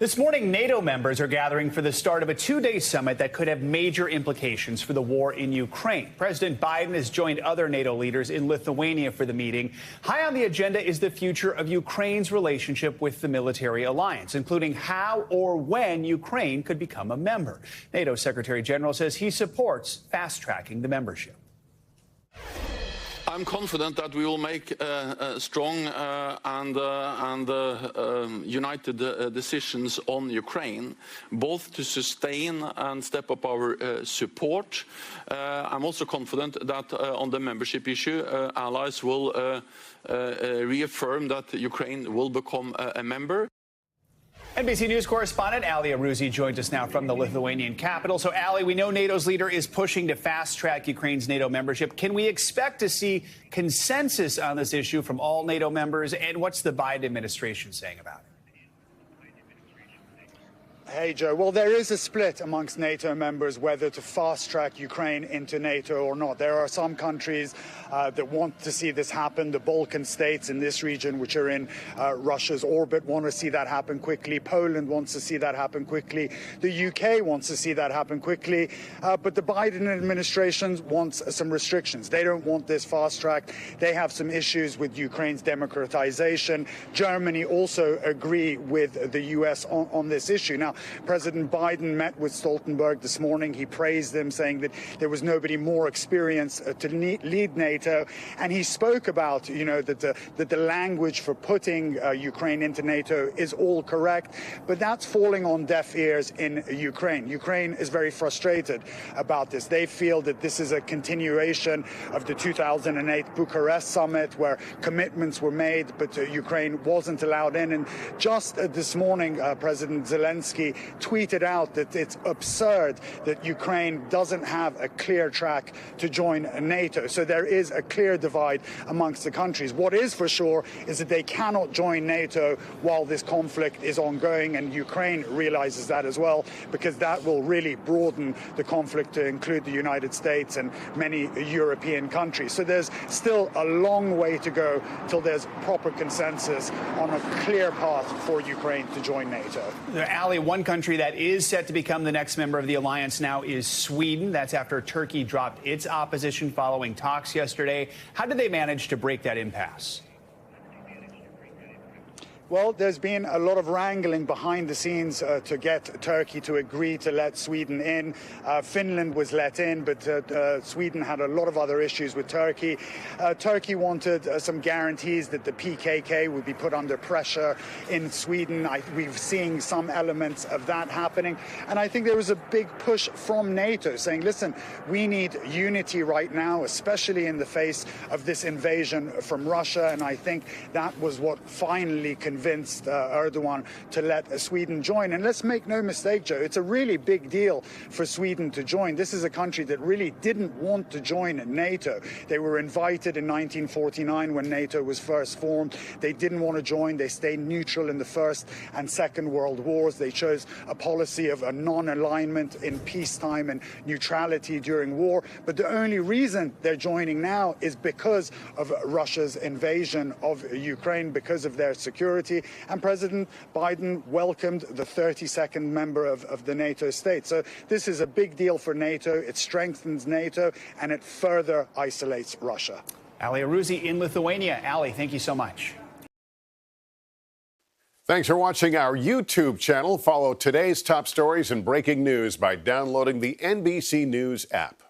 This morning, NATO members are gathering for the start of a two-day summit that could have major implications for the war in Ukraine. President Biden has joined other NATO leaders in Lithuania for the meeting. High on the agenda is the future of Ukraine's relationship with the military alliance, including how or when Ukraine could become a member. NATO Secretary General says he supports fast-tracking the membership. I'm confident that we will make strong and united decisions on Ukraine, both to sustain and step up our support. I'm also confident that on the membership issue, allies will reaffirm that Ukraine will become a member. NBC News correspondent Ali Arouzi joins us now from the Lithuanian capital. So, Ali, we know NATO's leader is pushing to fast-track Ukraine's NATO membership. Can we expect to see consensus on this issue from all NATO members? And what's the Biden administration saying about it? Hey, Joe. Well, there is a split amongst NATO members whether to fast-track Ukraine into NATO or not. There are some countries that want to see this happen. The Balkan states in this region, which are in Russia's orbit, want to see that happen quickly. Poland wants to see that happen quickly. The UK wants to see that happen quickly. But the Biden administration wants some restrictions. They don't want this fast-track. They have some issues with Ukraine's democratization. Germany also agree with the U.S. on this issue. Now, President Biden met with Stoltenberg this morning. He praised him, saying that there was nobody more experienced to lead NATO. And he spoke about, that the language for putting Ukraine into NATO is all correct. But that's falling on deaf ears in Ukraine. Ukraine is very frustrated about this. They feel that this is a continuation of the 2008 Bucharest summit, where commitments were made, but Ukraine wasn't allowed in. And just this morning, President Zelensky tweeted out that it's absurd that Ukraine doesn't have a clear track to join NATO. So there is a clear divide amongst the countries. What is for sure is that they cannot join NATO while this conflict is ongoing, and Ukraine realizes that as well, because that will really broaden the conflict to include the United States and many European countries. So there's still a long way to go till there's proper consensus on a clear path for Ukraine to join NATO. Ali, one country that is set to become the next member of the alliance now is Sweden. That's after Turkey dropped its opposition following talks yesterday. How did they manage to break that impasse? Well, there's been a lot of wrangling behind the scenes to get Turkey to agree to let Sweden in. Finland was let in, but Sweden had a lot of other issues with Turkey. Turkey wanted some guarantees that the PKK would be put under pressure in Sweden. We've seen some elements of that happening. And I think there was a big push from NATO saying, listen, we need unity right now, especially in the face of this invasion from Russia. And I think that was what finally convinced Erdogan to let Sweden join. And let's make no mistake, Joe, it's a really big deal for Sweden to join. This is a country that really didn't want to join NATO. They were invited in 1949 when NATO was first formed. They didn't want to join. They stayed neutral in the First and Second World Wars. They chose a policy of a non-alignment in peacetime and neutrality during war. But the only reason they're joining now is because of Russia's invasion of Ukraine, because of their security. And President Biden welcomed the 32nd member of the NATO state. So this is a big deal for NATO. It strengthens NATO, and it further isolates Russia. Ali Arouzi in Lithuania. Ali, thank you so much. Thanks for watching our YouTube channel. Follow today's top stories and breaking news by downloading the NBC News app.